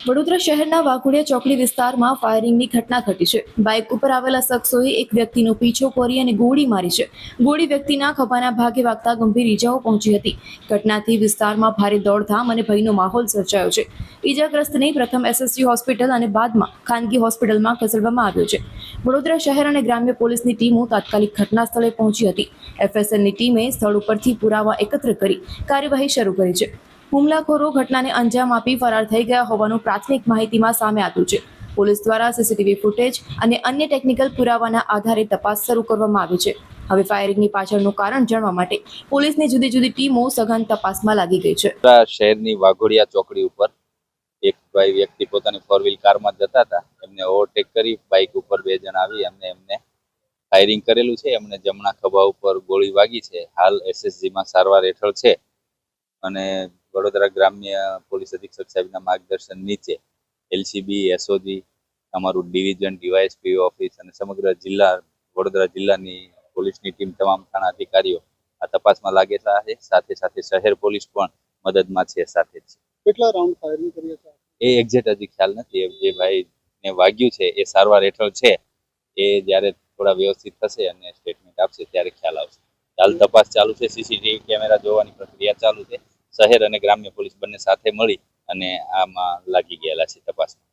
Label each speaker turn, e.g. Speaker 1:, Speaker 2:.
Speaker 1: વડોદરા શહેરના વાઘોડિયા ચોકડી વિસ્તારમાં ફાયરિંગની ઘટના ઘટી છે. બાઇક ઉપર આવેલા શખ્સોએ એક વ્યક્તિનો પીછો કરી અને ગોળી મારી છે. ગોળી વ્યક્તિના ખભાના ભાગે વાગતા ગંભીર ઈજાઓ પહોંચી હતી. ઘટનાથી વિસ્તારમાં ભારે દોડધામ અને ભયનો માહોલ સર્જાયો છે. ઈજાગ્રસ્તને પ્રથમ એસએસજી હોસ્પિટલ અને બાદમાં ખાનગી હોસ્પિટલમાં ખસેડવામાં આવ્યો છે. વડોદરા શહેર અને ગ્રામ્ય પોલીસની ટીમો તાત્કાલિક ઘટના સ્થળે પહોંચી હતી. એફએસએલની ટીમે સ્થળ ઉપરથી પુરાવા એકત્ર કરી કાર્યવાહી શરૂ કરી છે. હુમલાખોરો ઘટનાને અંજામ આપી ફરાર થઈ ગયા હોવાનું પ્રાથમિક માહિતીમાં સામે આવ્યું છે. પોલીસ દ્વારા સીસીટીવી ફૂટેજ અને અન્ય ટેકનિકલ પુરાવાના આધારે તપાસ શરૂ કરવામાં આવી છે. હવે ફાયરિંગની પાછળનું કારણ જાણવા માટે પોલીસની જુદી જુદી ટીમો સઘન તપાસમાં લાગી ગઈ છે.
Speaker 2: શહેરની વાઘોડિયા ચોકડી ઉપર એક ભાઈ વ્યક્તિ પોતાની ફોર વ્હીલ કારમાં જતા હતા. એમને ઓવરટેક કરી બાઇક ઉપર બે જણ આવી એમને ફાયરિંગ કરેલું છે. એમને જમણા ખભા ઉપર ગોળી વાગી છે. હાલ એસએસજીમાં સારવાર હેઠળ છે અને વડોદરા ગ્રામ્ય પોલીસ અધિક્ષક સાહેબના માર્ગદર્શન નીચે એલસીબી, એસઓજી, અમારું ડિવિઝન, ડીવાયએસપી ઓફિસ અને સમગ્ર જિલ્લા વડોદરા જિલ્લાની પોલીસની ટીમ, તમામ થાણા અધિકારીઓ આ તપાસમાં લાગેલા છે. સાથે સાથે શહેર પોલીસ પણ મદદમાં છે સાથે જ.
Speaker 3: કેટલા રાઉન્ડ ફાયરિંગ કરી હતા
Speaker 2: એ એક્ઝેક્ટ હજી ખ્યાલ નથી. જે ભાઈને વાગ્યું છે એ સારવાર હેઠળ છે. એ જ્યારે થોડા વ્યવસ્થિત થશે અને સ્ટેટમેન્ટ આપશે ત્યારે ખ્યાલ આવશે. હાલ તપાસ ચાલુ છે. સીસીટીવી કેમેરા જોવાની પ્રક્રિયા ચાલુ છે. શહેર અને ગ્રામ્ય પોલીસ બંને સાથે મળી અને આમાં લાગી ગયેલા છે તપાસમાં.